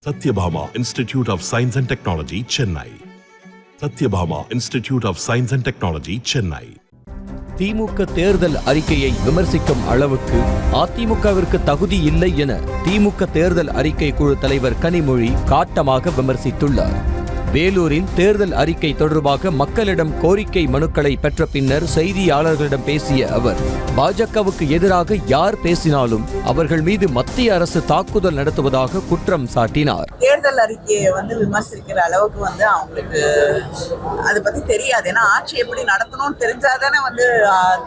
Satyabhama Institute of Science and Technology, Chennai. Satyabhama Institute of Science and Technology, Chennai. திமுக தேர்தல் அறிக்கையை விமர்சிக்கும் அளவுக்கு அதிமுகவிற்கு தகுதி இல்லை என திமுக தேர்தல் அறிக்கை குழு தலைவர் கனிமொழி காட்டமாக விமர்சித்துள்ளார். வேலூரில் தேர்தல் அறிக்கை தொடர்பாக மக்களிடம் கோரிக்கை மனுக்களை பெற்ற பின்னர் செய்தியாளர்களிடம் பேசிய அவர், பாஜகவுக்கு எதிராக யார் பேசினாலும் அவர்கள் மீது மத்திய அரசு தாக்குதல் நடத்துவதாக குற்றம் சாட்டினார். தேர்தல் அறிக்கையை விமர்சிக்கிற அளவுக்கு அவங்களுக்கு அதை பத்தி தெரியாது. ஏன்னா ஆட்சி எப்படி நடத்தணும்னு தெரிஞ்சாதானே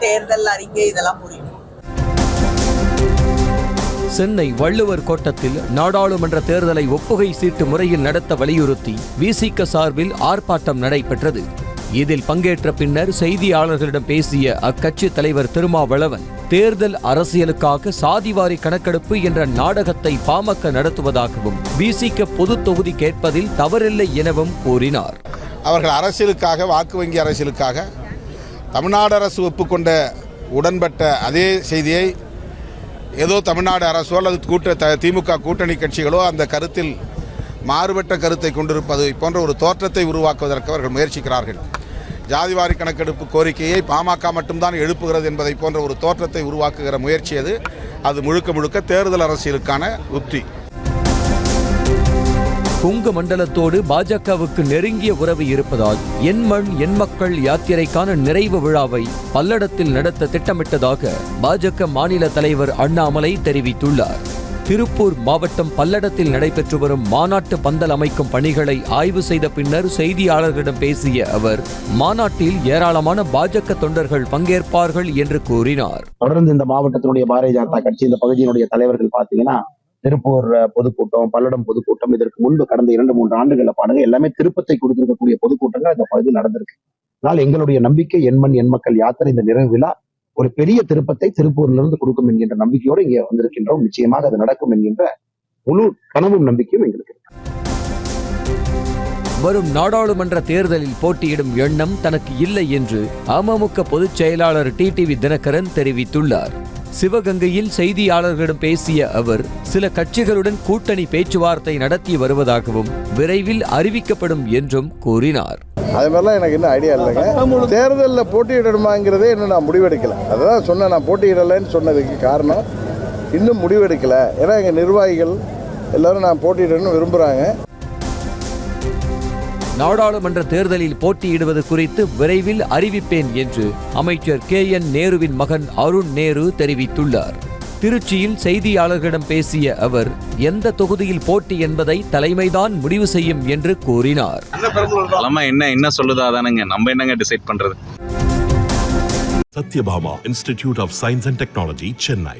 தேர்தல் அறிக்கை இதெல்லாம் புரியும். சென்னை வள்ளுவர் கோட்டத்தில் நாடாளுமன்ற தேர்தலை ஒப்புகை சீட்டு முறையில் நடத்த வலியுறுத்தி விசிக சார்பில் ஆர்ப்பாட்டம் நடைபெற்றது. இதில் பங்கேற்ற பின்னர் செய்தியாளர்களிடம் பேசிய அக்கட்சி தலைவர் திருமாவளவன், தேர்தல் அரசியலுக்காக சாதிவாரி கணக்கெடுப்பு என்ற நாடகத்தை பாமக நடத்துவதாகவும் விசிக பொது தொகுதி கேட்பதில் தவறில்லை எனவும் கூறினார். அவர்கள் அரசியலுக்காக, வாக்கு வங்கி அரசியலுக்காக தமிழ்நாடு அரசு ஒப்புக்கொண்ட உடன்பட்ட அதே செய்தியை ஏதோ தமிழ்நாடு அரசோ அல்லது திமுக கூட்டணி கட்சிகளோ அந்த கருத்தில் மாறுபட்ட கருத்தை கொண்டிருப்பது போன்ற ஒரு தோற்றத்தை உருவாக்குவதற்கு அவர்கள் முயற்சிக்கிறார்கள். ஜாதிவாரி கணக்கெடுப்பு கோரிக்கையை பாமக மட்டும்தான் எழுப்புகிறது என்பதை போன்ற ஒரு தோற்றத்தை உருவாக்குகிற முயற்சி அது முழுக்க முழுக்க தேர்தல் அரசியலுக்கான உத்தி. கொங்கு மண்டலத்தோடு பாஜகவுக்கு நெருங்கிய உறவு இருப்பதால் என் மண் என் மக்கள் யாத்திரைக்கான நிறைவு விழாவை பல்லடத்தில் நடத்த திட்டமிட்டதாக பாஜக மாநில தலைவர் அண்ணாமலை தெரிவித்துள்ளார். திருப்பூர் மாவட்டம் பல்லடத்தில் நடைபெற்று வரும் மாநாட்டு பந்தல் அமைக்கும் பணிகளை ஆய்வு செய்த பின்னர் செய்தியாளர்களிடம் பேசிய அவர், மாநாட்டில் ஏராளமான பாஜக தொண்டர்கள் பங்கேற்பார்கள் என்று கூறினார். தொடர்ந்து இந்த மாவட்டத்தினுடைய பாரதிய ஜனதா கட்சி இந்த பகுதியினுடைய தலைவர்கள் பாத்தீங்கன்னா திருப்பூர் பொதுக்கூட்டம், பல்லடம் பொதுக்கூட்டம், இதற்கு முன்பு கடந்த 2-3 ஆண்டுகளை பாருங்க எல்லாமே திருப்பத்தை கொடுத்திருக்கக்கூடிய பொதுக்கூட்டங்கள் இந்த பகுதியில் நடந்திருக்கு. அதனால் எங்களுடைய நம்பிக்கை என் மண் என் மக்கள் யாத்திரை இந்த நிறைவு விழா ஒரு பெரிய திருப்பத்தை திருப்பூரிலிருந்து கொடுக்கும் என்கின்ற நம்பிக்கையோடு இங்கே வந்திருக்கின்றோம். நிச்சயமாக அது நடக்கும் என்கின்ற முழு கனவும் நம்பிக்கையும் எங்களுக்கு. வரும் நாடாளுமன்ற தேர்தலில் போட்டியிடும் எண்ணம் தனக்கு இல்லை என்று அமமுக பொதுச் செயலாளர் டிடிவி தினகரன் தெரிவித்துள்ளார். சிவகங்கையில் செய்தியாளர்களிடம் பேசிய அவர், சில கட்சிகளுடன் கூட்டணி பேச்சுவார்த்தை நடத்தி வருவதாகவும் விரைவில் அறிவிக்கப்படும் என்றும் கூறினார். அது மாதிரிலாம் எனக்கு இன்னும் ஐடியா இல்லைங்க. தேர்தலில் போட்டியிடணுமாங்கிறதே இன்னும் நான் முடிவெடுக்கலை. அதான் சொன்னேன், நான் போட்டியிடலைன்னு சொன்னதுக்கு காரணம் இன்னும் முடிவெடுக்கலை. ஏன்னா எங்கள் நிர்வாகிகள் எல்லாரும் நான் போட்டியிடணும்னு விரும்புகிறாங்க. நாடாளுமன்ற தேர்தலில் போட்டியிடுவது குறித்து விரைவில் அறிவிப்பேன் என்று அமைச்சர் KN நேருவின் மகன் அருண் நேரு தெரிவித்துள்ளார். திருச்சியில் செய்தியாளர்களிடம் பேசிய அவர், எந்த தொகுதியில் போட்டி என்பதை தலைமைதான் முடிவு செய்யும் என்று கூறினார். என்ன சொல்லுதாதானுங்க, நம்ம என்னங்க டிசைட் பண்றது. Satyabhama Institute of Science and Technology, Chennai.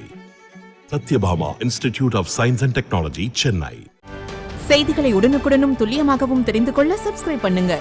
Satyabhama Institute of Science and Technology, Chennai. செய்திகளை உடனுக்குடனும் துல்லியமாகவும் தெரிந்து கொள்ள சப்ஸ்கிரைப் பண்ணுங்க.